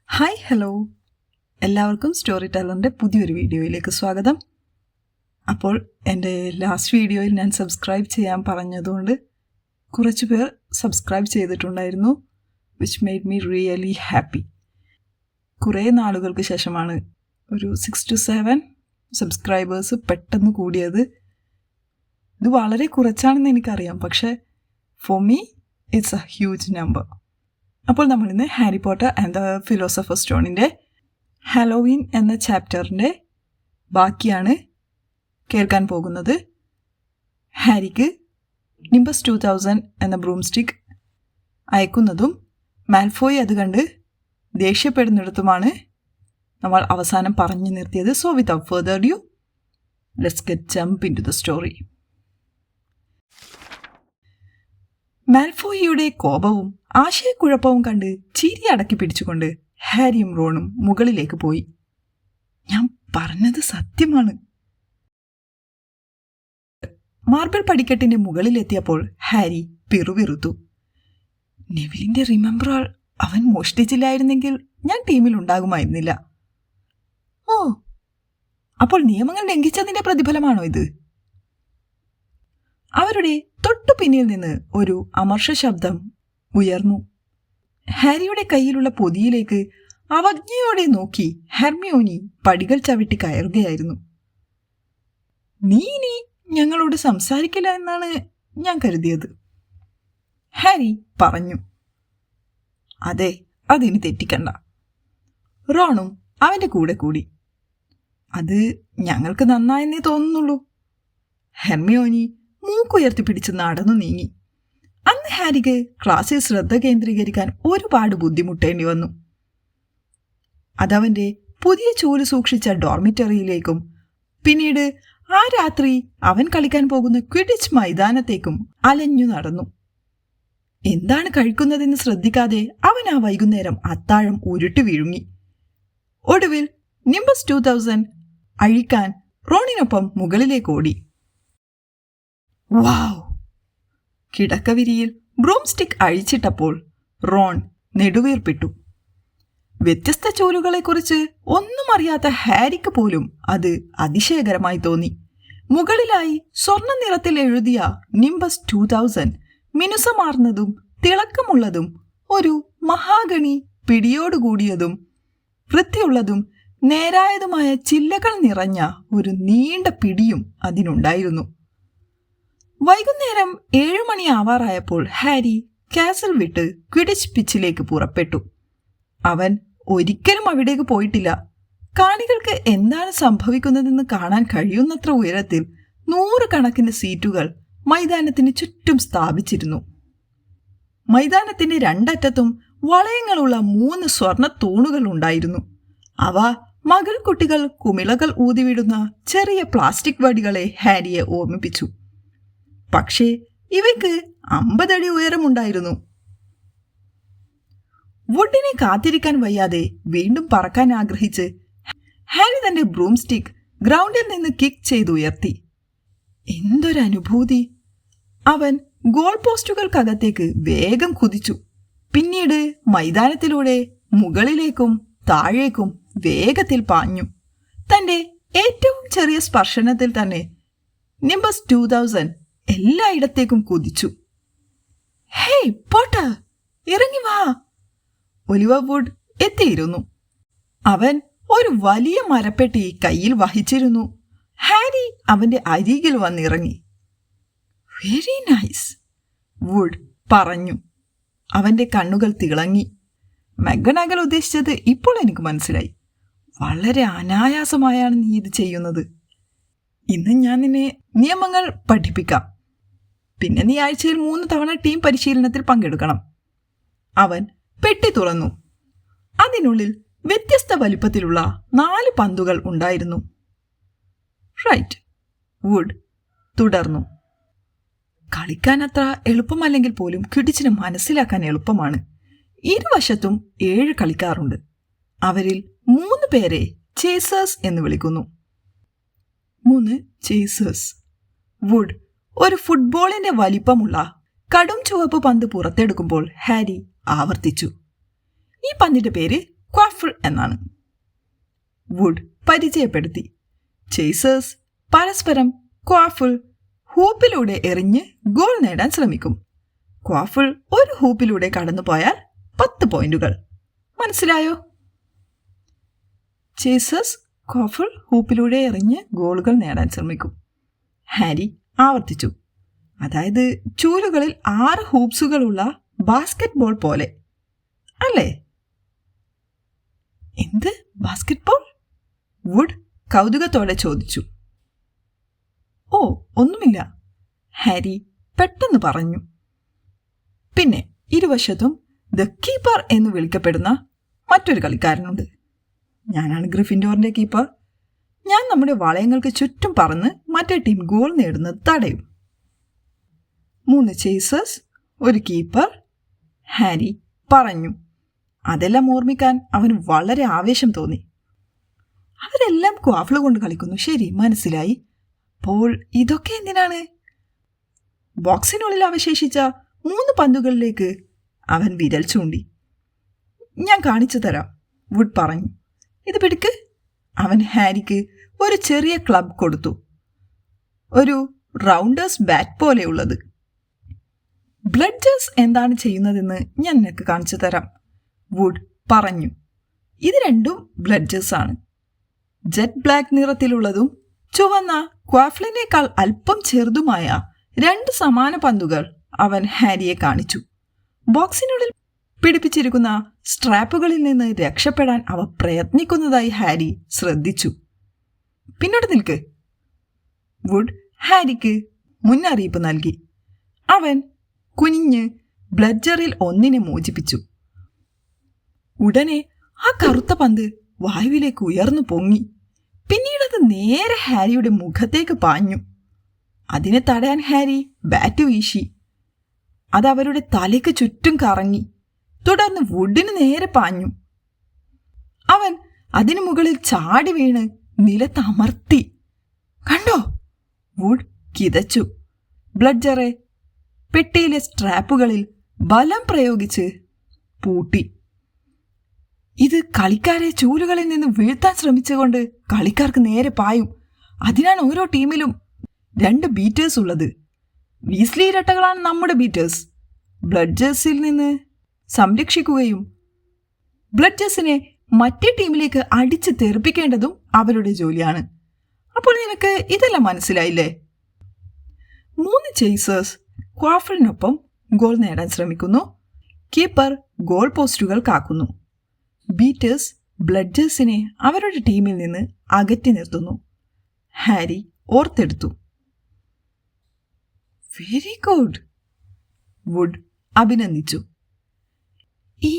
Hi hello, എല്ലാവർക്കും story ടെല്ലറിൻ്റെ പുതിയൊരു വീഡിയോയിലേക്ക് സ്വാഗതം. അപ്പോൾ എൻ്റെ ലാസ്റ്റ് വീഡിയോയിൽ ഞാൻ സബ്സ്ക്രൈബ് ചെയ്യാൻ പറഞ്ഞതുകൊണ്ട് കുറച്ച് പേർ സബ്സ്ക്രൈബ് ചെയ്തിട്ടുണ്ടായിരുന്നു, which made me really happy. കുറേ നാളുകൾക്ക് ശേഷമാണ് ഒരു 6 to 7 സബ്സ്ക്രൈബേഴ്സ് പെട്ടെന്ന് കൂടിയത്. ഇത് വളരെ കുറച്ചാണെന്ന് എനിക്കറിയാം, പക്ഷേ for me it's a huge number. അപ്പോൾ നമ്മളിന്ന് Harry Potter and the philosopher സ്റ്റോണിൻ്റെ ഹാലോവീൻ എന്ന ചാപ്റ്ററിൻ്റെ ബാക്കിയാണ് കേൾക്കാൻ പോകുന്നത്. ഹാരിക്ക് നിംബസ് 2000 എന്ന ബ്രൂം സ്റ്റിക്ക് അയക്കുന്നതും മാൽഫോയ് അത് കണ്ട് ദേഷ്യപ്പെടുന്നിടത്തുമാണ് നമ്മൾ അവസാനം പറഞ്ഞു നിർത്തിയത്. So without further due, let's get jump into the story. മാൽഫോയിയുടെ കോപവും ആശയക്കുഴപ്പവും കണ്ട് ചിരി അടക്കി പിടിച്ചുകൊണ്ട് ഹാരിയും റോണും മുകളിലേക്ക് പോയി. ഞാൻ പറഞ്ഞത് സത്യമാണ്. മാർബിൾ പടിക്കെട്ടിന്റെ മുകളിലെത്തിയപ്പോൾ ഹാരി പിറുപിറുത്തു. നെവിലിന്റെ റിമെമ്പർ അവൻ മോഷ്ടിച്ചില്ലായിരുന്നെങ്കിൽ ഞാൻ ടീമിൽ ഉണ്ടാകുമായിരുന്നില്ല. ഓ, അപ്പോൾ നിയമങ്ങൾ ലംഘിച്ചതിന്റെ പ്രതിഫലമാണോ ഇത്? അവരുടെ തൊട്ടു പിന്നിൽ നിന്ന് ഒരു അമർഷ ശബ്ദം ഉയർന്നു. ഹാരിയുടെ കയ്യിലുള്ള പൊതിയിലേക്ക് അവജ്ഞയോടെ നോക്കി ഹെർമിയോനി പടികൾ ചവിട്ടി കയറുകയായിരുന്നു. നീ ഇനി ഞങ്ങളോട് സംസാരിക്കില്ല എന്നാണ് ഞാൻ കരുതിയത്, ഹാരി പറഞ്ഞു. അതെ, അതിനി തെറ്റിക്കണ്ട. റോണും അവന്റെ കൂടെ കൂടി. അത് ഞങ്ങൾക്ക് നന്നായെന്നേ തോന്നുന്നുള്ളൂ. ഹെർമിയോനി മൂക്കുയർത്തി പിടിച്ച് നടന്നു നീങ്ങി. അന്ന് ഹാരിക്ക് ക്ലാസ്സിൽ ശ്രദ്ധ കേന്ദ്രീകരിക്കാൻ ഒരുപാട് ബുദ്ധിമുട്ടേണ്ടി വന്നു. അതവന്റെ പുതിയ ചൂല് സൂക്ഷിച്ച ഡോർമിറ്ററിയിലേക്കും പിന്നീട് ആ രാത്രി അവൻ കളിക്കാൻ പോകുന്ന ക്വിഡിച്ച് മൈതാനത്തേക്കും അലഞ്ഞു നടന്നു. എന്താണ് കഴിക്കുന്നതെന്ന് ശ്രദ്ധിക്കാതെ അവൻ ആ വൈകുന്നേരം അത്താഴം ഉരുട്ടി വിഴുങ്ങി. ഒടുവിൽ നിംബസ് 2000 അഴിക്കാൻ റോണിനൊപ്പം മുകളിലേക്ക് ഓടി. വാവ്! കിടക്കവിരിയിൽ ബ്രൂം സ്റ്റിക്ക് അഴിച്ചിട്ടപ്പോൾ റോൺ നെടുവീർപ്പിട്ടു. വ്യത്യസ്ത ചൂലുകളെക്കുറിച്ച് ഒന്നും അറിയാത്ത ഹാരിക്ക് പോലും അത് അതിശയകരമായി തോന്നി. മുകളിലായി സ്വർണ്ണ നിറത്തിൽ എഴുതിയ നിംബസ് 2000 മിനുസമാർന്നതും തിളക്കമുള്ളതും ഒരു മഹാഗണി പിടിയോടുകൂടിയതും വൃത്തിയുള്ളതും നേരായതുമായ ചില്ലകൾ നിറഞ്ഞ ഒരു നീണ്ട പിടിയും അതിനുണ്ടായിരുന്നു. വൈകുന്നേരം 7 മണി ആവാറായപ്പോൾ ഹാരി കാസിൽ വിട്ട് ക്വിഡിച്ച് പിച്ചിലേക്ക് പുറപ്പെട്ടു. അവൻ ഒരിക്കലും അവിടേക്ക് പോയിട്ടില്ല. കാണികൾക്ക് എന്താണ് സംഭവിക്കുന്നതെന്ന് കാണാൻ കഴിയുന്നത്ര ഉയരത്തിൽ 100 കണക്കിന് സീറ്റുകൾ മൈതാനത്തിന് ചുറ്റും സ്ഥാപിച്ചിരുന്നു. മൈതാനത്തിന്റെ രണ്ടറ്റത്തും വളയങ്ങളുള്ള 3 സ്വർണ്ണ തൂണുകൾ ഉണ്ടായിരുന്നു. അവ മകൾ കുട്ടികൾ കുമിളകൾ ഊതിവിടുന്ന ചെറിയ പ്ലാസ്റ്റിക് വടികളെ ഹാരിയെ ഓർമ്മിപ്പിച്ചു. പക്ഷേ ഇവയ്ക്ക് 50 അടി ഉയരമുണ്ടായിരുന്നു. വുഡിനെ കാത്തിരിക്കാൻ വയ്യാതെ വീണ്ടും പറക്കാൻ ആഗ്രഹിച്ച് ഹാരി തന്റെ ബ്രൂം സ്റ്റിക്ക് ഗ്രൗണ്ടിൽ നിന്ന് കിക്ക് ചെയ്തുയർത്തി. എന്തൊരനുഭൂതി! അവൻ ഗോൾ പോസ്റ്റുകൾക്കകത്തേക്ക് വേഗം കുതിച്ചു. പിന്നീട് മൈതാനത്തിലൂടെ മുകളിലേക്കും താഴേക്കും വേഗത്തിൽ പാഞ്ഞു. തന്റെ ഏറ്റവും ചെറിയ സ്പർശനത്തിൽ തന്നെ നിംബസ് 2000 എല്ലായിടത്തേക്കും കുതിച്ചു. ഹേയ് പോട്ടർ, ഇറങ്ങി വാ! ഒലിവർ വുഡ് എത്തിയിരുന്നു. അവൻ ഒരു വലിയ മരപ്പെട്ടി കയ്യിൽ വഹിച്ചിരുന്നു. ഹാരി അവന്റെ അരികിൽ വന്നിറങ്ങി. വെരി നൈസ്, വുഡ് പറഞ്ഞു. അവന്റെ കണ്ണുകൾ തിളങ്ങി. മെഗനാഗൽ ഉദ്ദേശിച്ചത് ഇപ്പോൾ എനിക്ക് മനസ്സിലായി. വളരെ അനായാസമായാണ് നീ ഇത് ചെയ്യുന്നത്. ഇന്ന് ഞാൻ നിന്നെ നിയമങ്ങൾ പഠിപ്പിക്കാം. പിന്നെ നീ ആഴ്ചയിൽ 3 തവണ ടീം പരിശീലനത്തിൽ പങ്കെടുക്കണം. അവൻ പെട്ടി തുറന്നു. അതിനുള്ളിൽ വ്യത്യസ്ത വലിപ്പത്തിലുള്ള 4 പന്തുകൾ ഉണ്ടായിരുന്നു. റൈറ്റ്, വുഡ് തുടർന്നു. കളിക്കാൻ അത്ര എളുപ്പമല്ലെങ്കിൽ പോലും ക്വിഡിച്ചിനെ മനസ്സിലാക്കാൻ എളുപ്പമാണ്. ഇരുവശത്തും 7 കളിക്കാറുണ്ട്. അവരിൽ 3 പേരെ ചേസേഴ്സ് എന്ന് വിളിക്കുന്നു. 3 ചേസേഴ്സ്. വുഡ് ഒരു ഫുട്ബോളിന്റെ വലിപ്പമുള്ള കടും ചുവപ്പ് പന്ത് പുറത്തെടുക്കുമ്പോൾ ഹാരി ആവർത്തിച്ചു. ഈ പന്തിന്റെ പേര് ക്വാഫിൾ എന്നാണ്. വുഡ് പരിചയപ്പെടുത്തി. ചേസേഴ്സ് പരസ്പരം ക്വാഫിൾ ഹൂപ്പിലൂടെ എറിഞ്ഞ് ഗോൾ നേടാൻ ശ്രമിക്കും. ക്വാഫിൾ ഒരു ഹൂപ്പിലൂടെ കടന്നുപോയാൽ 10 പോയിന്റുകൾ. മനസ്സിലായോ? ചേസേഴ്സ് ക്വാഫിൾ ഹൂപ്പിലൂടെ എറിഞ്ഞ് ഗോളുകൾ നേടാൻ ശ്രമിക്കും. ഹാരി ആവർത്തിച്ചു. അതായത് ചൂലുകളിൽ 6 ഹൂപ്സുകളുള്ള ബാസ്കറ്റ് ബോൾ പോലെ അല്ലേ? എന്ത് ബാസ്കറ്റ് ബോൾ? വുഡ് കൗതുകത്തോടെ ചോദിച്ചു. ഓ, ഒന്നുമില്ല, ഹാരി പെട്ടെന്ന് പറഞ്ഞു. പിന്നെ ഇരുവശത്തും ദ കീപ്പർ എന്ന് വിളിക്കപ്പെടുന്ന മറ്റൊരു കളിക്കാരനുണ്ട്. ഞാനാണ് ഗ്രിഫിൻഡോറിന്റെ കീപ്പർ. ഞാൻ നമ്മുടെ വളയങ്ങൾക്ക് ചുറ്റും പറന്ന് മറ്റേ ടീം ഗോൾ നേടുന്നത് തടയും. 3 ചേസേഴ്സ്, ഒരു കീപ്പർ, ഹാരി പറഞ്ഞു. അതെല്ലാം ഓർമ്മിക്കാൻ അവന് വളരെ ആവേശം തോന്നി. അവരെല്ലാം ക്വാഫിൾ കൊണ്ട് കളിക്കുന്നു. ശരി, മനസ്സിലായി. അപ്പോൾ ഇതൊക്കെ എന്തിനാണ്? ബോക്സിനുള്ളിൽ അവശേഷിച്ച 3 പന്തുകളിലേക്ക് അവൻ വിരൽ ചൂണ്ടി. ഞാൻ കാണിച്ചു തരാം, വുഡ് പറഞ്ഞു. ഇത് പിടിക്ക്. അവൻ ഹാരിക്ക് ഒരു ചെറിയ ക്ലബ് കൊടുത്തു. ഒരു റൗണ്ടേഴ്സ് ബാറ്റ് പോലെയുള്ളത്. ബ്ലഡ്ജേഴ്സ് എന്താണ് ചെയ്യുന്നതെന്ന് ഞാൻ നിനക്ക് കാണിച്ചു തരാം, വുഡ് പറഞ്ഞു. ഇത് രണ്ടും ബ്ലഡ്ജേഴ്സ് ആണ്. ജെറ്റ് ബ്ലാക്ക് നിറത്തിലുള്ളതും ചുവന്ന ക്വാഫിളിനേക്കാൾ അല്പം ചെറുതുമായ 2 സമാന പന്തുകൾ അവൻ ഹാരിയെ കാണിച്ചു. ബോക്സിനുള്ളിൽ പിടിപ്പിച്ചിരിക്കുന്ന സ്ട്രാപ്പുകളിൽ നിന്ന് രക്ഷപ്പെടാൻ അവ പ്രയത്നിക്കുന്നതായി ഹാരി ശ്രദ്ധിച്ചു. പിന്നോട്ട് നിൽക്ക്, വുഡ് ഹാരിക്ക് മുന്നറിയിപ്പ് നൽകി. അവൻ കുനിഞ്ഞ് ബ്ലഡ്ജറിൽ ഒന്നിനെ മോചിപ്പിച്ചു. ഉടനെ ആ കറുത്ത പന്ത് വായുവിലേക്ക് ഉയർന്നു പൊങ്ങി. പിന്നീടത് നേരെ ഹാരിയുടെ മുഖത്തേക്ക് പാഞ്ഞു. അതിനെ തടയാൻ ഹാരി ബാറ്റ് വീശി. അത് അവരുടെ തലയ്ക്ക് ചുറ്റും കറങ്ങി. തുടർന്ന് വുഡിന് നേരെ പാഞ്ഞു. അവൻ അതിനു മുകളിൽ ചാടി വീണ് നിലത്തമർത്തി. കണ്ടോ? വുഡ് കിതച്ചു. ബ്ലഡ്ജറെ പെട്ടിയിലെ സ്ട്രാപ്പുകളിൽ ബലം പ്രയോഗിച്ച് പൂട്ടി. ഇത് കളിക്കാരെ ചൂലുകളിൽ നിന്ന് വീഴ്ത്താൻ ശ്രമിച്ചുകൊണ്ട് കളിക്കാർക്ക് നേരെ പായും. അതിനാണ് ഓരോ ടീമിലും 2 ബീറ്റേഴ്സ് ഉള്ളത്. വീസ്ലി ഇരട്ടകളാണ് നമ്മുടെ ബീറ്റേഴ്സ്. ബ്ലഡ്ജേഴ്സിൽ നിന്ന് സംരക്ഷിക്കുകയും ബ്ലഡ്ജേഴ്സിനെ മറ്റേ ടീമിലേക്ക് അടിച്ച് തെറിപ്പിക്കേണ്ടതും അവരുടെ ജോലിയാണ്. അപ്പോൾ നിനക്ക് ഇതെല്ലാം മനസ്സിലായില്ലേ? 3 ചേസേഴ്സ് ക്വാഫിളിനൊപ്പം ഗോൾ നേടാൻ ശ്രമിക്കുന്നു. കീപ്പർ ഗോൾ പോസ്റ്റുകൾ കാക്കുന്നു. ബീറ്റേഴ്സ് ബ്ലഡ്ജേഴ്സിനെ അവരുടെ ടീമിൽ നിന്ന് അകറ്റി നിർത്തുന്നു. ഹാരി ഓർത്തെടുത്തു. വെരി ഗുഡ്, വുഡ് അഭിനന്ദിച്ചു. ഈ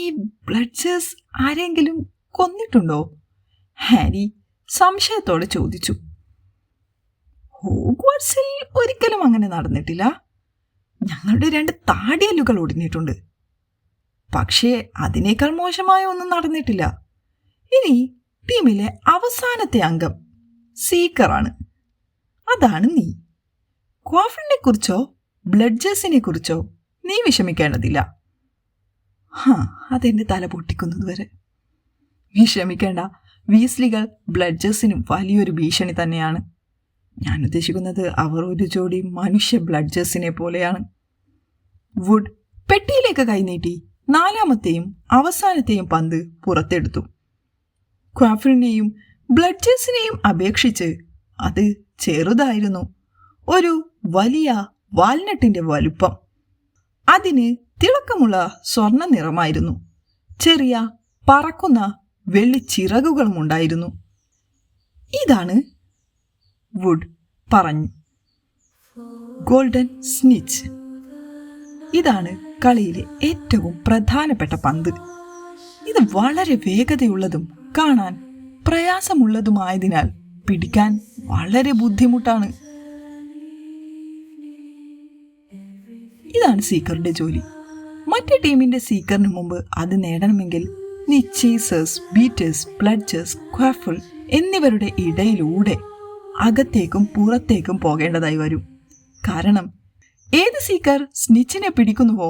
ബ്ലഡ്ജേഴ്സ് ആരെങ്കിലും കൊന്നിട്ടുണ്ടോ? ഹാരി സംശയത്തോടെ ചോദിച്ചു. ഹോഗ്വാർട്സിൽ ഒരിക്കലും അങ്ങനെ നടന്നിട്ടില്ല. ഞങ്ങളുടെ 2 താടിയല്ലുകൾ ഒടിഞ്ഞിട്ടുണ്ട്. പക്ഷേ അതിനേക്കാൾ മോശമായ ഒന്നും നടന്നിട്ടില്ല. ഇനി ടീമിലെ അവസാനത്തെ അംഗം സീക്കറാണ്. അതാണ് നീ. ക്വാഫിളിനെ കുറിച്ചോ ബ്ലഡ്ജേഴ്സിനെ കുറിച്ചോ നീ വിഷമിക്കേണ്ടതില്ല. അതെന്റെ തല പൊട്ടിക്കുന്നത് വരെ. വിഷമിക്കേണ്ട. വീസ്ലികൾ ബ്ലഡ്ജേഴ്സിന് വലിയൊരു ഭീഷണി തന്നെയാണ്. ഞാൻ ഉദ്ദേശിക്കുന്നത് അവർ ഒരു ജോഡി മനുഷ്യ ബ്ലഡ്ജേഴ്സിനെ പോലെയാണ്. വുഡ് പെട്ടിയിലേക്ക് കൈനീട്ടി 4ാമത്തെയും അവസാനത്തെയും പന്ത് പുറത്തെടുത്തു. ക്വാഫിളിനെയും ബ്ലഡ്ജേഴ്സിനെയും അപേക്ഷിച്ച് അത് ചെറുതായിരുന്നു. ഒരു വലിയ വാൽനട്ടിന്റെ വലുപ്പം. അതിന് തിളക്കമുള്ള സ്വർണ്ണ നിറമായിരുന്നു. ചെറിയ പറക്കുന്ന വെള്ളിച്ചിറകുകളും ഉണ്ടായിരുന്നു. ഇതാണ്, വുഡ് പറഞ്ഞു, ഗോൾഡൻ സ്നിച്ച്. ഇതാണ് കളിയിലെ ഏറ്റവും പ്രധാനപ്പെട്ട പന്ത്. ഇത് വളരെ വേഗതയുള്ളതും കാണാൻ പ്രയാസമുള്ളതുമായതിനാൽ പിടിക്കാൻ വളരെ ബുദ്ധിമുട്ടാണ്. ഇതാണ് സീക്കറുടെ ജോലി. മറ്റേ ടീമിന്റെ സീക്കറിന് മുമ്പ് അത് നേടണമെങ്കിൽ നീ ചേസേഴ്സ്, ബീറ്റേഴ്സ്, ബ്ലഡ്ജേഴ്സ്, ക്വാഫിൾ എന്നിവരുടെ ഇടയിലൂടെ അകത്തേക്കും പുറത്തേക്കും പോകേണ്ടതായി വരും. കാരണം ഏത് സീക്കർ സ്നിച്ചിനെ പിടിക്കുന്നുവോ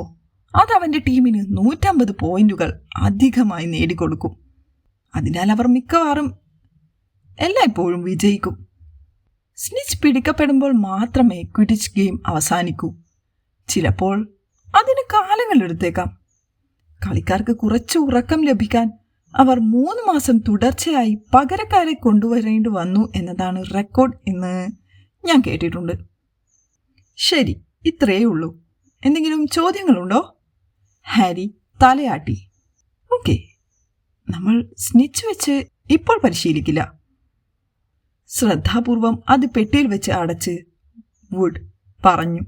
അത് അവന്റെ ടീമിന് 150 പോയിന്റുകൾ അധികമായി നേടിക്കൊടുക്കും. അതിനാൽ അവർ മിക്കവാറും എല്ലായ്പ്പോഴും വിജയിക്കും. സ്നിച്ച് പിടിക്കപ്പെടുമ്പോൾ മാത്രമേ ക്വിഡിച്ച് ഗെയിം അവസാനിക്കൂ. ചിലപ്പോൾ അതിന് കാലങ്ങളെടുത്തേക്കാം. കളിക്കാർക്ക് കുറച്ച് ഉറക്കം ലഭിക്കാൻ അവർ 3 മാസം തുടർച്ചയായി പകരക്കാരെ കൊണ്ടുവരേണ്ടി വന്നു എന്നതാണ് റെക്കോർഡ് എന്ന് ഞാൻ കേട്ടിട്ടുണ്ട്. ശരി, ഇത്രയേ ഉള്ളൂ. എന്തെങ്കിലും ചോദ്യങ്ങളുണ്ടോ? ഹാരി തലയാട്ടി. ഓക്കെ, നമ്മൾ സ്നിച്ച് വെച്ച് ഇപ്പോൾ പരിശീലിക്കില്ല. ശ്രദ്ധാപൂർവം അത് പെട്ടിയിൽ വെച്ച് അടച്ച് വുഡ് പറഞ്ഞു.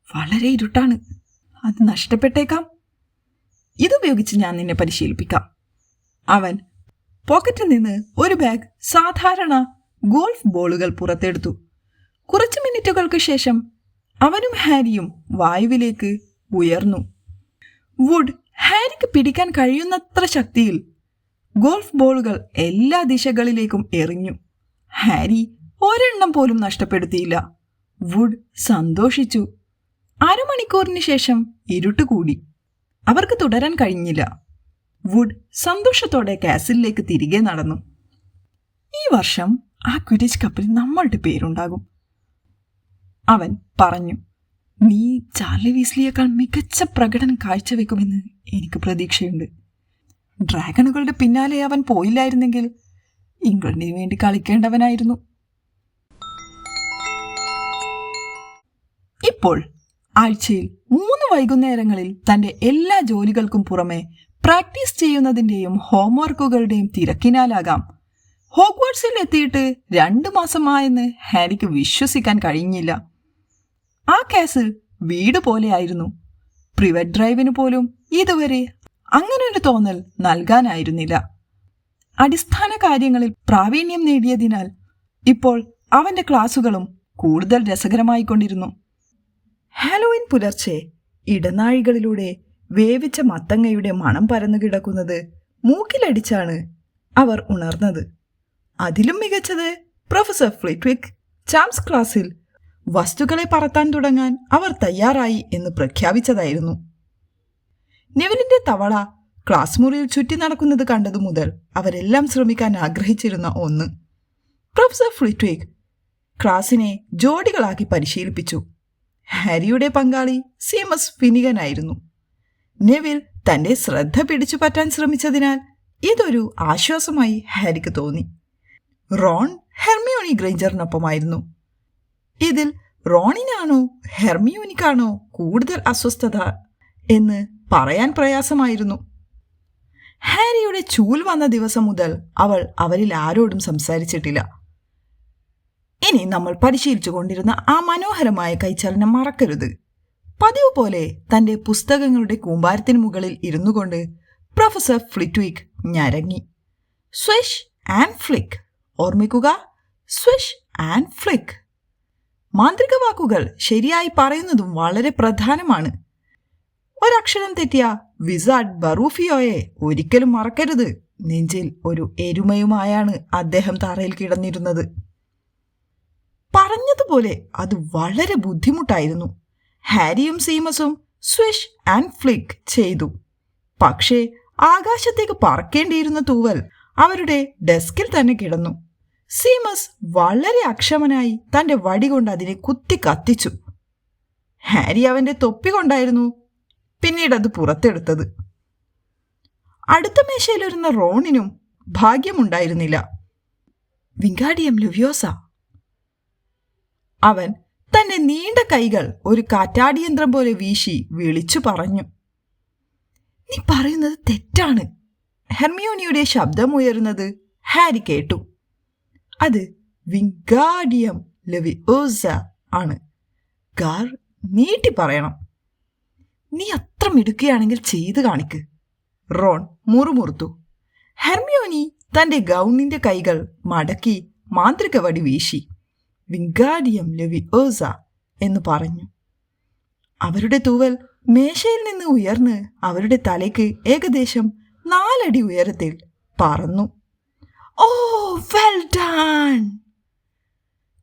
വളരെ ഇരുട്ടാണ്, അത് നഷ്ടപ്പെട്ടേക്കാം. ഇതുപയോഗിച്ച് ഞാൻ നിന്നെ പരിശീലിപ്പിക്കാം. അവൻ പോക്കറ്റിൽ നിന്ന് ഒരു ബാഗ് സാധാരണ ഗോൾഫ് ബോളുകൾ പുറത്തെടുത്തു. കുറച്ച് മിനിറ്റുകൾക്ക് ശേഷം അവനും ഹാരിയും വായുവിലേക്ക് ഉയർന്നു. വുഡ് ഹാരിക്ക് പിടിക്കാൻ കഴിയുന്നത്ര ശക്തിയിൽ ഗോൾഫ് ബോളുകൾ എല്ലാ ദിശകളിലേക്കും എറിഞ്ഞു. ഹാരി ഒരെണ്ണം പോലും നഷ്ടപ്പെടുത്തിയില്ല. വുഡ് സന്തോഷിച്ചു. അരമണിക്കൂറിന് ശേഷം ഇരുട്ടുകൂടി. അവർക്ക് തുടരാൻ കഴിഞ്ഞില്ല. വുഡ് സന്തോഷത്തോടെ കാസിലേക്ക് തിരികെ നടന്നു. ഈ വർഷം ആ ക്വിഡിച്ച് കപ്പിൽ നമ്മളുടെ പേരുണ്ടാകും, അവൻ പറഞ്ഞു. നീ ചാർലി വീസ്ലിയേക്കാൾ മികച്ച പ്രകടനം കാഴ്ചവെക്കുമെന്ന് എനിക്ക് പ്രതീക്ഷയുണ്ട്. ഡ്രാഗണുകളുടെ പിന്നാലെ അവൻ പോയില്ലായിരുന്നെങ്കിൽ ഇംഗ്ലണ്ടിന് വേണ്ടി കളിക്കേണ്ടവനായിരുന്നു. ഇപ്പോൾ ആഴ്ചയിൽ 3 വൈകുന്നേരങ്ങളിൽ തൻ്റെ എല്ലാ ജോലികൾക്കും പുറമെ പ്രാക്ടീസ് ചെയ്യുന്നതിൻ്റെയും ഹോംവർക്കുകളുടെയും തിരക്കിനാലാകാം ഹോഗ്വാർട്സിൽ എത്തിയിട്ട് 2 മാസമായെന്ന് ഹാരിക്ക് വിശ്വസിക്കാൻ കഴിഞ്ഞില്ല. ആ കാസിൽ വീട് പോലെയായിരുന്നു. പ്രിവറ്റ് ഡ്രൈവിന് പോലും ഇതുവരെ അങ്ങനൊരു തോന്നൽ നൽകാനായിരുന്നില്ല. അടിസ്ഥാന കാര്യങ്ങളിൽ പ്രാവീണ്യം നേടിയതിനാൽ ഇപ്പോൾ അവൻ്റെ ക്ലാസുകളും കൂടുതൽ രസകരമായിക്കൊണ്ടിരുന്നു. ഹാലോവിൻ പുലർച്ചെ ഇടനാഴികളിലൂടെ വേവിച്ച മത്തങ്ങയുടെ മണം പരന്നു കിടക്കുന്നത് മൂക്കിലടിച്ചാണ് അവർ ഉണർന്നത്. അതിലും മികച്ചത് പ്രൊഫസർ ഫ്ലിറ്റ്വിക് ചാംസ് ക്ലാസ്സിൽ വസ്തുക്കളെ പറത്താൻ തുടങ്ങാൻ അവർ തയ്യാറായി എന്ന് പ്രഖ്യാപിച്ചതായിരുന്നു. നെവിലിന്റെ തവള ക്ലാസ് മുറിയിൽ ചുറ്റി നടക്കുന്നത് കണ്ടതു മുതൽ അവരെല്ലാം ശ്രമിക്കാൻ ആഗ്രഹിച്ചിരുന്ന ഒന്ന്. പ്രൊഫസർ ഫ്ലിറ്റ്വിക് ക്ലാസിനെ ജോഡികളാക്കി പരിശീലിപ്പിച്ചു. ഹാരിയുടെ പങ്കാളി സീമസ് ഫിനിഗനായിരുന്നു. നെവിൽ തന്റെ ശ്രദ്ധ പിടിച്ചു പറ്റാൻ ശ്രമിച്ചതിനാൽ ഇതൊരു ആശ്വാസമായി ഹാരിക്ക് തോന്നി. റോൺ ഹെർമിയോണി ഗ്രേഞ്ചറിനൊപ്പമായിരുന്നു. ഇതിൽ റോണിനാണോ ഹെർമിയോനിക്കാണോ കൂടുതൽ അസ്വസ്ഥത എന്ന് പറയാൻ പ്രയാസമായിരുന്നു. ഹാരിയുടെ ചൂൽ വന്ന ദിവസം മുതൽ അവൾ അവരിൽ ആരോടും സംസാരിച്ചിട്ടില്ല. ഇനി നമ്മൾ പരിശീലിച്ചു കൊണ്ടിരുന്ന ആ മനോഹരമായ കൈചലനം മറക്കരുത്. പതിവ് പോലെ തന്റെ പുസ്തകങ്ങളുടെ കൂമ്പാരത്തിന് മുകളിൽ ഇരുന്നു കൊണ്ട് പ്രൊഫസർ ഫ്ലിറ്റ്വിക് ഞരങ്ങി. Swish and flick. ഓർമ്മിക്കുക, സ്വിഷ് ആൻഡ് ഫ്ലിക്ക്. മാന്ത്രിക വാക്കുകൾ ശരിയായി പറയുന്നതും വളരെ പ്രധാനമാണ്. ഒരക്ഷരം തെറ്റിയ വിസാർഡ് ബറൂഫിയോയെ ഒരിക്കലും മറക്കരുത്. നെഞ്ചിൽ ഒരു എരുമയുമായാണ് അദ്ദേഹം തറയിൽ കിടന്നിരുന്നത്. പറഞ്ഞതുപോലെ അത് വളരെ ബുദ്ധിമുട്ടായിരുന്നു. ഹാരിയും സീമസും സ്വിഷ് ആൻഡ് ഫ്ലിക്ക് ചെയ്തു. പക്ഷേ ആകാശത്തേക്ക് പറക്കേണ്ടിയിരുന്ന തൂവൽ അവരുടെ ഡെസ്കിൽ തന്നെ കിടന്നു. സീമസ് വളരെ അക്ഷമനായി തന്റെ വടി കൊണ്ട് അതിനെ കുത്തി കത്തിച്ചു. ഹാരി അവന്റെ തൊപ്പി കൊണ്ടായിരുന്നു പിന്നീട് അത് പുറത്തെടുത്തത്. അടുത്ത മേശയിലിരുന്ന റോണിനും ഭാഗ്യമുണ്ടായിരുന്നില്ല. വിംഗാഡിയം ലുവിയോസ. അവൻ തന്റെ നീണ്ട കൈകൾ ഒരു കാറ്റാടിയന്ത്രം പോലെ വീശി വിളിച്ചു പറഞ്ഞു. നീ പറയുന്നത് തെറ്റാണ്. ഹെർമിയോണിയുടെ ശബ്ദമുയരുന്നത് ഹാരി കേട്ടു. അത് വിംഗാഡിയം ലെവിയോസ ആണ്. ഗാർ നീട്ടി പറയണം. നീ അത്ര മിടുക്കുകയാണെങ്കിൽ ചെയ്തു കാണിക്ക്. റോൺ മുറുമുറുത്തു. ഹെർമിയോനി തന്റെ ഗൗണിന്റെ കൈകൾ മടക്കി മാന്ത്രിക വടി വീശി വിംഗാഡിയം ലെവിയോസ എന്ന് പറഞ്ഞു. അവരുടെ തൂവൽ മേശയിൽ നിന്ന് ഉയർന്ന് അവരുടെ തലയ്ക്ക് ഏകദേശം 4 അടി ഉയരത്തിൽ പറന്നു. ഓ, വെൽ ഡൺ!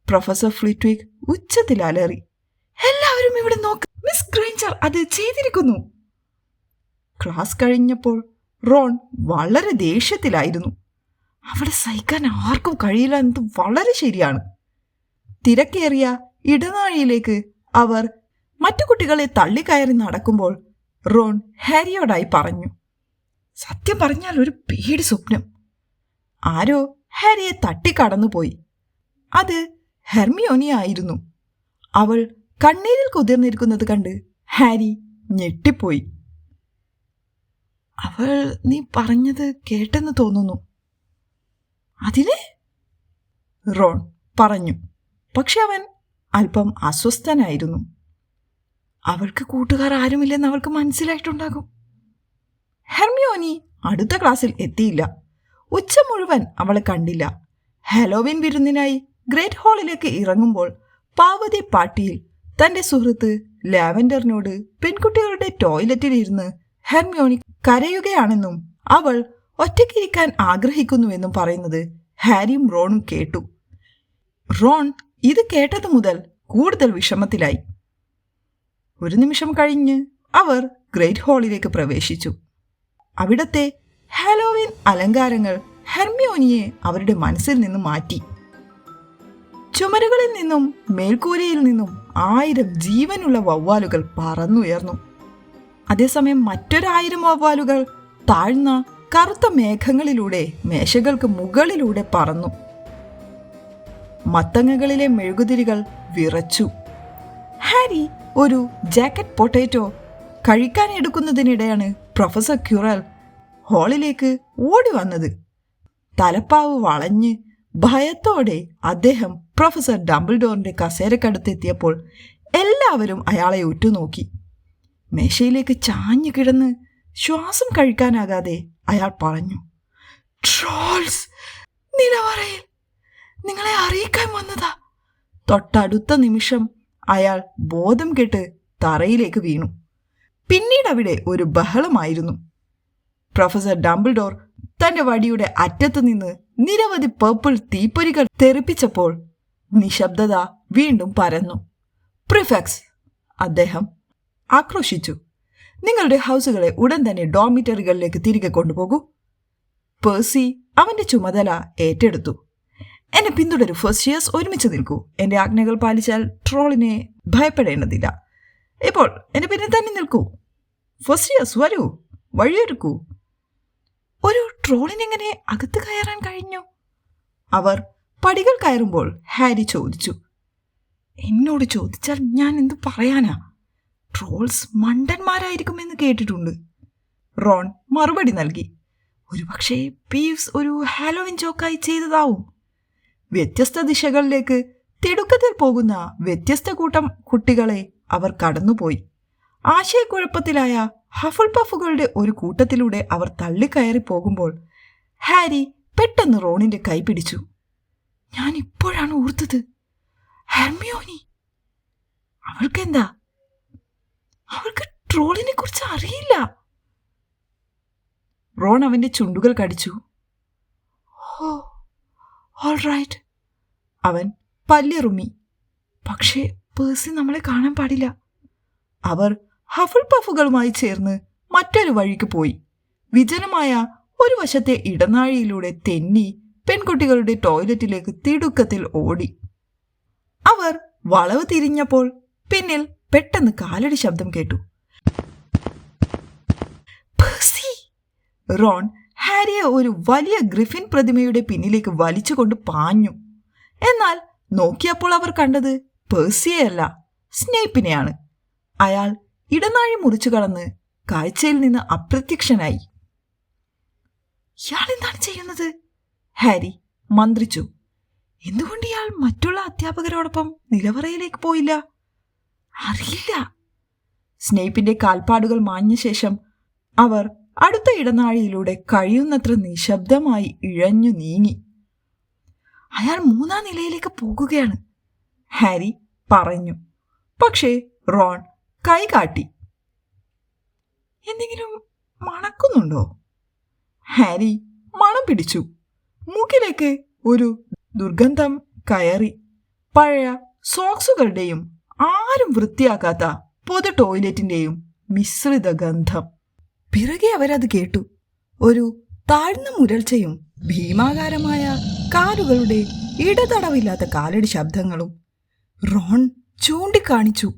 പ്രൊഫസർ ഫ്ലിറ്റ്വിക് ഉച്ചത്തിൽ അലറി. എല്ലാവരും ഇവിടെ നോക്ക്, മിസ് ഗ്രേഞ്ചർ അത് ചെയ്തിരിക്കുന്നു. ക്ലാസ് കഴിഞ്ഞപ്പോൾ റോൺ വളരെ ദേഷ്യത്തിലായിരുന്നു. അവളെ സഹിക്കാൻ ആർക്കും കഴിയില്ല എന്നത് വളരെ ശരിയാണ്. തിരക്കേറിയ ഇടനാഴിയിലേക്ക് അവർ മറ്റു കുട്ടികളെ തള്ളിക്കയറി നടക്കുമ്പോൾ റോൺ ഹാരിയോടായി പറഞ്ഞു, സത്യം പറഞ്ഞാൽ ഒരു പേടി സ്വപ്നം. ആരോ ഹാരിയെ തട്ടിക്കടന്നുപോയി. അത് ഹെർമിയോണി ആയിരുന്നു. അവൾ കണ്ണീരിൽ കുതിർന്നിരിക്കുന്നത് കണ്ട് ഹാരി ഞെട്ടിപ്പോയി. അവൾ നീ പറഞ്ഞത് കേട്ടെന്ന് തോന്നുന്നു. അതിനെ? റോൺ പറഞ്ഞു. പക്ഷെ അവൻ അല്പം അസ്വസ്ഥനായിരുന്നു. അവൾക്ക് കൂട്ടുകാർ ആരുമില്ലെന്ന് അവൾക്ക് മനസ്സിലായിട്ടുണ്ടാകും. ഹെർമിയോണി അടുത്ത ക്ലാസ്സിൽ എത്തിയില്ല. ഉച്ച മുഴുവൻ അവളെ കണ്ടില്ല. ഹാലോവീൻ വിരുന്നിനായി ഗ്രേറ്റ് ഹാളിലേക്ക് ഇറങ്ങുമ്പോൾ പാവതി പാട്ടിയിൽ തന്റെ സുഹൃത്ത് ലാവൻഡറിനോട് പെൺകുട്ടികളുടെ ടോയ്ലറ്റിൽ ഇരുന്ന് ഹെർമിയോണി കരയുകയാണെന്നും അവൾ ഒറ്റയ്ക്കിരിക്കാൻ ആഗ്രഹിക്കുന്നുവെന്നും പറയുന്നത് ഹാരിയും റോണും കേട്ടു. റോൺ ഇത് കേട്ടതു മുതൽ കൂടുതൽ വിഷമത്തിലായി. ഒരു നിമിഷം കഴിഞ്ഞ് അവർ ഗ്രേറ്റ് ഹാളിലേക്ക് പ്രവേശിച്ചു. അവിടത്തെ ഹാലോവീൻ അലങ്കാരങ്ങൾ ഹെർമിയോണിയെ അവരുടെ മനസ്സിൽ നിന്നും മാറ്റി. ചുമരുകളിൽ നിന്നും മേൽക്കൂരയിൽ നിന്നും 1000 ജീവനുള്ള വവ്വാലുകൾ പറന്നുയർന്നു. അതേസമയം മറ്റൊരു1000 വവ്വാലുകൾ താഴ്ന്ന കറുത്ത മേഘങ്ങളിലൂടെ മേശകൾക്ക് മുകളിലൂടെ പറന്നു. മത്തങ്ങകളിലെ മെഴുകുതിരികൾ വിറച്ചു. ഹാരി ഒരു ജാക്കറ്റ് പൊട്ടേറ്റോ കഴിക്കാൻ എടുക്കുന്നതിനിടെയാണ് പ്രൊഫസർ ക്യുറൽ ഹാളിലേക്ക് ഓടി വന്നത്. തലപ്പാവ് വളഞ്ഞ് ഭയത്തോടെ അദ്ദേഹം പ്രൊഫസർ ഡംബിൾഡോറിന്റെ കസേരക്കടുത്തെത്തിയപ്പോൾ എല്ലാവരും അയാളെ ഉറ്റുനോക്കി. മേശയിലേക്ക് ചാഞ്ഞു കിടന്ന് ശ്വാസം കഴിക്കാനാകാതെ അയാൾ പറഞ്ഞു, ട്രോൾസ് നിലവറയിൽ നിങ്ങളെ അറിയിക്കാൻ വന്നതാ. തൊട്ടടുത്ത നിമിഷം അയാൾ ബോധം കെട്ട് തറയിലേക്ക് വീണു. പിന്നീട് അവിടെ ഒരു ബഹളമായിരുന്നു. പ്രൊഫസർ ഡംബിൾഡോർ തന്റെ വടിയുടെ അറ്റത്ത് നിന്ന് നിരവധി പേർപ്പിൾ തീപ്പൊരികൾ തെറിപ്പിച്ചപ്പോൾ നിശബ്ദത വീണ്ടും പരന്നു. പ്രിഫെക്സ്, അദ്ദേഹം ആക്രോശിച്ചു, നിങ്ങളുടെ ഹൗസുകളെ ഉടൻ തന്നെ ഡോർമിറ്ററികളിലേക്ക് തിരികെ കൊണ്ടുപോകൂ. പേഴ്സി അവന്റെ ചുമതല ഏറ്റെടുത്തു. എന്നെ പിന്തുടരൂ ഫസ്റ്റ്, ഒരുമിച്ച് നിൽക്കൂ. എന്റെ ആജ്ഞകൾ പാലിച്ചാൽ ട്രോളിനെ ഭയപ്പെടേണ്ടതില്ല. ഇപ്പോൾ എന്റെ പിന്നെ തന്നെ നിൽക്കൂ. ഫസ്റ്റ്, വരൂ, വഴിയൊരുക്കൂ. ഒരു ട്രോളിനെങ്ങനെ അകത്ത് കയറാൻ കഴിഞ്ഞു? അവർ പടികൾ കയറുമ്പോൾ ഹാരി ചോദിച്ചു. എന്നോട് ചോദിച്ചാൽ ഞാൻ എന്തു പറയാനാ? ട്രോൾസ് മണ്ടന്മാരായിരിക്കുമെന്ന് കേട്ടിട്ടുണ്ട്. റോൺ മറുപടി നൽകി. ഒരുപക്ഷെ പീവ്സ് ഒരു ഹാലോവിൻ ജോക്കായി ചെയ്തതാവും. വ്യത്യസ്ത ദിശകളിലേക്ക് തിടുക്കത്തിൽ പോകുന്ന വ്യത്യസ്ത കൂട്ടം കുട്ടികളെ അവർ കടന്നുപോയി. ആശയക്കുഴപ്പത്തിലായ ഹഫിൾ പഫുകളുടെ ഒരു കൂട്ടത്തിലൂടെ അവർ തള്ളിക്കയറി പോകുമ്പോൾ ഹാരി പെട്ടെന്ന് റോണിന്റെ കൈ പിടിച്ചു. ഞാൻ ഇപ്പോഴാണ് ഓർത്തത്, ഹെർമിയോണി. അവൾക്കെന്താ? അവൾക്ക് ട്രോളിനെ കുറിച്ച് അറിയില്ല. റോൺ അവന്റെ ചുണ്ടുകൾ കടിച്ചു. ഓ, ഓൾ റൈറ്റ്. അവൻ പല്ലിറുമ്മി. പക്ഷേ പേഴ്സി നമ്മളെ കാണാൻ പാടില്ല. അവർ ഹഫിൾ പഫുകളുമായി ചേർന്ന് മറ്റൊരു വഴിക്ക് പോയി. വിജനമായ ഒരു വശത്തെ ഇടനാഴിയിലൂടെ തെന്നി പെൺകുട്ടികളുടെ ടോയ്ലറ്റിലേക്ക് തിടുക്കത്തിൽ ഓടി. അവർ വളവ് തിരിഞ്ഞപ്പോൾ പിന്നിൽ പെട്ടെന്ന് കാലടി ശബ്ദം കേട്ടു. റോൺ ഹാരിയെ ഒരു വലിയ ഗ്രിഫിൻ പ്രതിമയുടെ പിന്നിലേക്ക് വലിച്ചുകൊണ്ട് പാഞ്ഞു. എന്നാൽ നോക്കിയപ്പോൾ അവർ കണ്ടത് പേഴ്സിയെയല്ല, സ്നേപ്പിനെയാണ്. അയാൾ ഇടനാഴി മുറിച്ചു കടന്ന് കാഴ്ചയിൽ നിന്ന് അപ്രത്യക്ഷനായി. ഇയാൾ എന്താണ് ചെയ്യുന്നത്? ഹാരി മന്ത്രിച്ചു. എന്തുകൊണ്ട് ഇയാൾ മറ്റുള്ള അധ്യാപകരോടൊപ്പം നിലവറയിലേക്ക് പോയില്ല? അറിയില്ല. സ്നേപ്പിന്റെ കാൽപ്പാടുകൾ മാഞ്ഞ ശേഷം അവർ അടുത്ത ഇടനാഴിയിലൂടെ കഴിയുന്നത്ര നിശബ്ദമായി ഇഴഞ്ഞു നീങ്ങി. അയാൾ 3ാം നിലയിലേക്ക് പോകുകയാണ്, ഹാരി പറഞ്ഞു. പക്ഷേ റോൺ കൈകാട്ടി. എന്തെങ്കിലും മണക്കുന്നുണ്ടോ? ഹാരി മണം പിടിച്ചു. മൂക്കിലേക്ക് ഒരു ദുർഗന്ധം കയറി. പഴയ സോക്സുകളുടെയും ആരും വൃത്തിയാക്കാത്ത പൊതു ടോയ്ലറ്റിന്റെയും മിശ്രിത ഗന്ധം. പിറകെ അവരത് കേട്ടു. ഒരു താഴ്ന്ന മുരൾച്ചയും ഭീമാകാരമായ കാലുകളുടെ ഇടതടവില്ലാത്ത കാലടി ശബ്ദങ്ങളും. റോൺ ചൂണ്ടിക്കാണിച്ചു.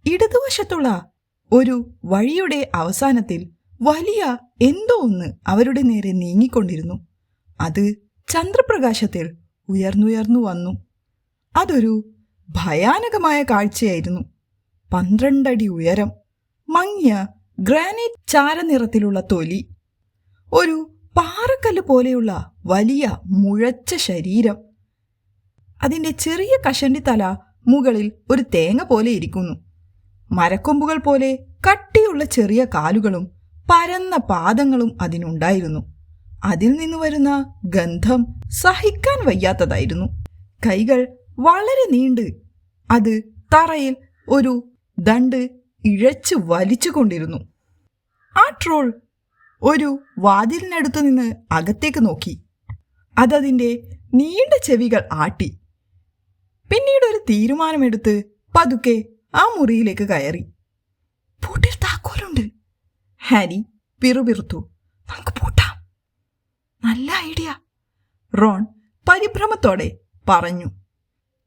ഇടതുവശത്തുള്ള ഒരു വഴിയുടെ അവസാനത്തിൽ വലിയ എന്തോ ഒന്ന് അവരുടെ നേരെ നീങ്ങിക്കൊണ്ടിരുന്നു. അത് ചന്ദ്രപ്രകാശത്തിൽ ഉയർന്നുയർന്നു വന്നു. അതൊരു ഭയാനകമായ കാഴ്ചയായിരുന്നു. 12 അടി ഉയരം, മങ്ങിയ ഗ്രാനൈറ്റ് ചാരനിറത്തിലുള്ള തൊലി, ഒരു പാറക്കല്ല് പോലെയുള്ള വലിയ മുഴച്ച ശരീരം. അതിൻ്റെ ചെറിയ കഷണ്ടി തല മുകളിൽ ഒരു തേങ്ങ പോലെ ഇരിക്കുന്നു. മരക്കൊമ്പുകൾ പോലെ കട്ടിയുള്ള ചെറിയ കാലുകളും പരന്ന പാദങ്ങളും അതിനുണ്ടായിരുന്നു. അതിൽ നിന്ന് വരുന്ന ഗന്ധം സഹിക്കാൻ വയ്യാത്തതായിരുന്നു. കൈകൾ വളരെ നീണ്ട് അത് തറയിൽ ഒരു ദണ്ട് ഇഴച്ചു വലിച്ചുകൊണ്ടിരുന്നു. ആ ട്രോൾ ഒരു വാതിലിനടുത്തു നിന്ന് അകത്തേക്ക് നോക്കി. അതതിൻ്റെ നീണ്ട ചെവികൾ ആട്ടി. പിന്നീട് ഒരു തീരുമാനമെടുത്ത് പതുക്കെ ആ മുറിയിലേക്ക് കയറി. പൂട്ടിൽ താക്കോലുണ്ട്. ഹാരി പിറുപിറുത്തു. നമുക്ക് പൂട്ടാം. നല്ല ഐഡിയ, റോൺ പരിഭ്രമത്തോടെ പറഞ്ഞു.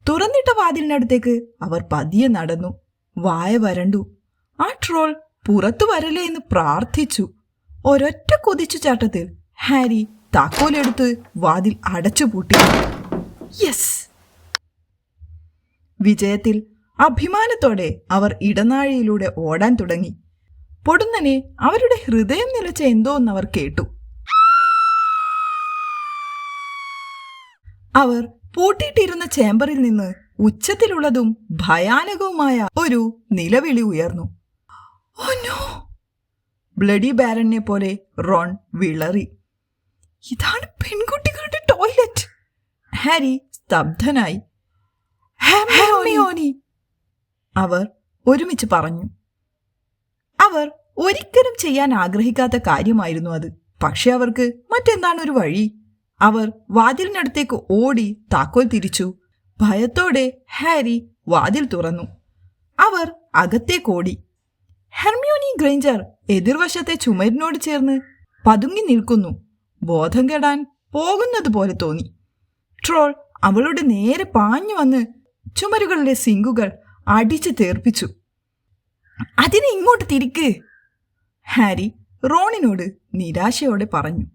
തുറന്നിട്ട വാതിലിനടുത്തേക്ക് അവർ പതിയെ നടന്നു. വായ വരണ്ടു. ആ ട്രോൾ പുറത്തു വരലേ എന്ന് പ്രാർത്ഥിച്ചു. ഒരൊറ്റ കുതിച്ചുചാട്ടത്തിൽ ഹാരി താക്കോലെടുത്ത് വാതിൽ അടച്ചുപൂട്ടി. യെസ്! വിജയത്തിൽ അഭിമാനത്തോടെ അവർ ഇടനാഴിയിലൂടെ ഓടാൻ തുടങ്ങി. പൊടുന്നനെ അവരുടെ ഹൃദയം നിലച്ച എന്തോന്നവർ കേട്ടു. അവർ പൂട്ടിയിട്ടിരുന്ന ചേംബറിൽ നിന്ന് ഉച്ചത്തിലുള്ളതും ഭയാനകവുമായ ഒരു നിലവിളി ഉയർന്നു. Oh no! ബ്ലഡി ബാരനെ പോലെ റോൺ വിളറി. ഇതാണ് പെൺകുട്ടികളുടെ ടോയ്ലറ്റ്! ഹാരി സ്തബ്ധനായി. ഹെർമിയോണി! അവർ ഒരുമിച്ച് പറഞ്ഞു. അവർ ഒരിക്കലും ചെയ്യാൻ ആഗ്രഹിക്കാത്ത കാര്യമായിരുന്നു അത്. പക്ഷെ അവർക്ക് മറ്റെന്താണ് ഒരു വഴി? അവർ വാതിലിനടുത്തേക്ക് ഓടി താക്കോൽ തിരിച്ചു. ഭയത്തോടെ ഹാരി വാതിൽ തുറന്നു. അവർ അകത്തേക്കോടി. ഹെർമിയോണി ഗ്രേഞ്ചർ എതിർവശത്തെ ചുമരിനോട് ചേർന്ന് പതുങ്ങി നിൽക്കുന്നു. ബോധം കെടാൻ പോകുന്നത് പോലെ തോന്നി. ട്രോൾ അവളുടെ നേരെ പാഞ്ഞു വന്ന് ചുമരുകളിലെ സിങ്കുകൾ അടിച്ചു തീർപ്പിച്ചു. അതിനെ ഇങ്ങോട്ട് തിരിക്ക്! ഹാരി റോണിനോട് നിരാശയോടെ പറഞ്ഞു.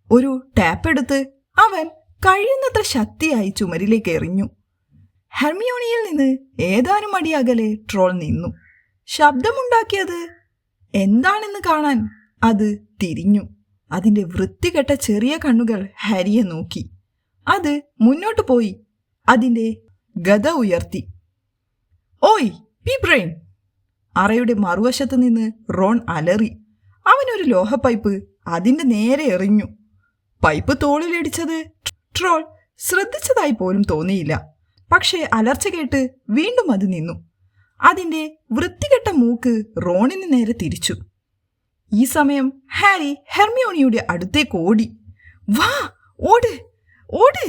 ഒരു ടാപ്പെടുത്ത് അവൻ കഴിയുന്നത്ര ശക്തിയായി ചുമരിലേക്ക് എറിഞ്ഞു. ഹെർമിയോണിയിൽ നിന്ന് ഏതാനും അടി അകലെ ട്രോൾ നിന്നു. ശബ്ദമുണ്ടാക്കിയത് എന്താണെന്ന് കാണാൻ അത് തിരിഞ്ഞു. അതിൻ്റെ വൃത്തികെട്ട ചെറിയ കണ്ണുകൾ ഹാരിയെ നോക്കി. അത് മുന്നോട്ട് പോയി അതിൻ്റെ ഗദ ഉയർത്തി. ഓയ് പി ബ്രെയിൻ! അറയുടെ മറുവശത്ത് നിന്ന് റോൺ അലറി. അവനൊരു ലോഹപ്പൈപ്പ് അതിൻ്റെ നേരെ എറിഞ്ഞു. പൈപ്പ് തോളിലിടിച്ചത് ട്രോൾ ശ്രദ്ധിച്ചതായി പോലും തോന്നിയില്ല. പക്ഷേ അലർച്ച കേട്ട് വീണ്ടും അത് നിന്നു. അതിൻ്റെ വൃത്തികെട്ട മൂക്ക് റോണിന് നേരെ തിരിച്ചു. ഈ സമയം ഹാരി ഹെർമിയോണിയുടെ അടുത്തേക്ക് ഓടി. വാ, ഓട്, ഓട്!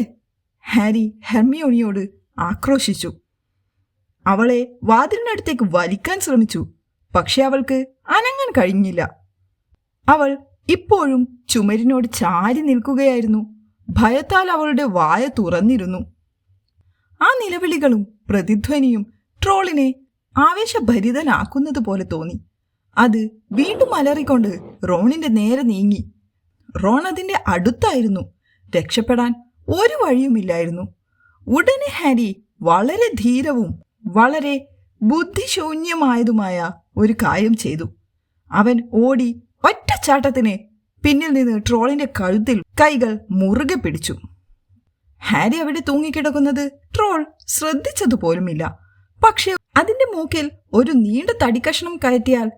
ഹാരി ഹെർമിയോണിയോട് ആക്രോശിച്ചു. അവളെ വാതിലിനടുത്തേക്ക് വലിക്കാൻ ശ്രമിച്ചു. പക്ഷെ അവൾക്ക് അനങ്ങാൻ കഴിഞ്ഞില്ല. അവൾ ഇപ്പോഴും ചുമരിനോട് ചാരി നിൽക്കുകയായിരുന്നു. ഭയത്താൽ അവളുടെ വായ തുറന്നിരുന്നു. ആ നിലവിളികളും പ്രതിധ്വനിയും ട്രോളിനെ ആവേശഭരിതനാക്കുന്നത് പോലെ തോന്നി. അത് വീണ്ടും അലറിക്കൊണ്ട് റോണിന്റെ നേരെ നീങ്ങി. റോൺ അതിൻ്റെ അടുത്തായിരുന്നു. രക്ഷപ്പെടാൻ ഒരു വഴിയുമില്ലായിരുന്നു. ഉടനെ ഹാരി വളരെ ധീരവും വളരെ ബുദ്ധിശൂന്യമായതുമായ ഒരു കാര്യം ചെയ്തു. അവൻ ഓടി ഒറ്റച്ചാട്ടത്തിന് പിന്നിൽ നിന്ന് ട്രോളിന്റെ കഴുത്തിൽ കൈകൾ മുറുകെ പിടിച്ചു. ഹാരി അവിടെ തൂങ്ങിക്കിടക്കുന്നത് ട്രോൾ ശ്രദ്ധിച്ചതുപോലുമില്ല. പക്ഷെ അതിന്റെ മൂക്കിൽ ഒരു നീണ്ട തടിക്കഷ്ണം കയറ്റിയാൽ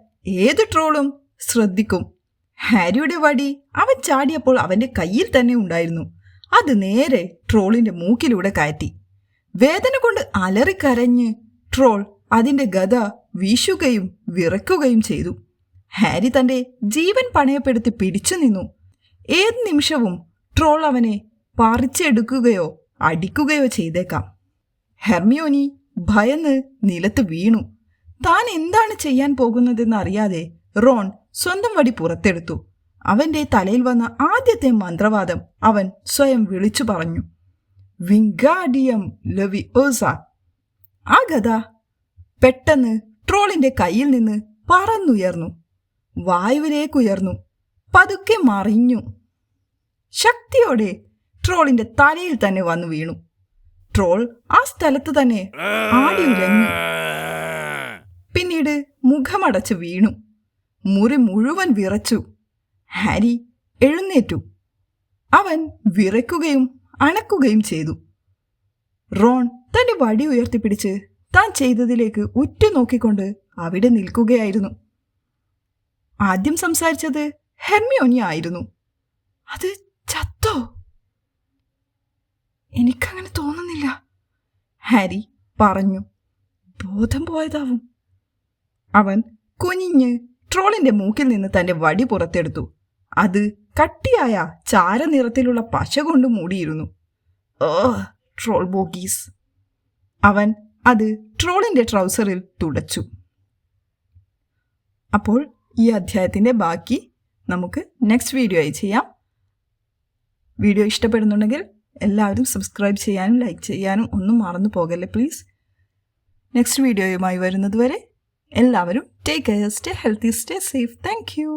ഏത് ട്രോളും ശ്രദ്ധിക്കും. ഹാരിയുടെ വടി അവൻ ചാടിയപ്പോൾ അവന്റെ കയ്യിൽ തന്നെ ഉണ്ടായിരുന്നു. അത് നേരെ ട്രോളിന്റെ മൂക്കിലൂടെ കയറ്റി. വേദന കൊണ്ട് അലറിക്കരഞ്ഞ് ട്രോൾ അതിന്റെ ഗദ വീശുകയും വിറയ്ക്കുകയും ചെയ്തു. ഹാരി തന്റെ ജീവൻ പണയപ്പെടുത്തി പിടിച്ചു നിന്നു. ഏത് നിമിഷവും ട്രോൾ അവനെ പറിച്ചെടുക്കുകയോ അടിക്കുകയോ ചെയ്തേക്കാം. ഹെർമിയോണി ഭയന്ന് നിലത്ത് വീണു. താൻ എന്താണ് ചെയ്യാൻ പോകുന്നതെന്ന് അറിയാതെ റോൺ സ്വന്തം വടി പുറത്തെടുത്തു. അവൻ്റെ തലയിൽ വന്ന ആദ്യത്തെ മന്ത്രവാദം അവൻ സ്വയം വിളിച്ചു പറഞ്ഞു, വിംഗാഡിയം ലെവിയോസ. ആ ഗദ പെട്ടെന്ന് ട്രോളിന്റെ കയ്യിൽ നിന്ന് പറന്നുയർന്നു, വായുവിലേക്കുയർന്നു, പതുക്കെ മറിഞ്ഞു. ശക്തിയോടെ ട്രോളിന്റെ തലയിൽ തന്നെ വന്നു വീണു. ട്രോൾ ആ സ്ഥലത്ത് തന്നെ ആടി ഉലഞ്ഞു. പിന്നീട് മുഖമടച്ച് വീണു. മുറി മുഴുവൻ വിറച്ചു. ഹാരി എഴുന്നേറ്റു. അവൻ വിറയ്ക്കുകയും അണക്കുകയും ചെയ്തു. റോൺ തന്റെ വടി ഉയർത്തിപ്പിടിച്ച് താൻ ചെയ്തതിലേക്ക് ഉറ്റുനോക്കിക്കൊണ്ട് അവിടെ നിൽക്കുകയായിരുന്നു. ആദ്യം സംസാരിച്ചത് ഹെർമിയോണി ആയിരുന്നു. അത് ചത്തോ? എനിക്കങ്ങനെ തോന്നുന്നില്ല, ഹാരി പറഞ്ഞു. ബോധം പോയതാവും. അവൻ കുനിഞ്ഞ് ട്രോളിന്റെ മൂക്കിൽ നിന്ന് തന്റെ വടി പുറത്തെടുത്തു. അത് കട്ടിയായ ചാരനിറത്തിലുള്ള പശ കൊണ്ട് മൂടിയിരുന്നു. ട്രോൾ ബോഗീസ്. അവൻ അത് ട്രോളിന്റെ ട്രൗസറിൽ തുടച്ചു. അപ്പോൾ ഈ അധ്യായത്തിന്റെ ബാക്കി നമുക്ക് നെക്സ്റ്റ് വീഡിയോ ആയി ചെയ്യാം. വീഡിയോ ഇഷ്ടപ്പെടുന്നുണ്ടെങ്കിൽ എല്ലാവരും സബ്സ്ക്രൈബ് ചെയ്യാനും ലൈക്ക് ചെയ്യാനും ഒന്നും മറന്നു പോകല്ലേ പ്ലീസ്. നെക്സ്റ്റ് വീഡിയോയുമായി വരുന്നത് വരെ എല്ലാവരും take care, stay healthy, stay safe. Thank you.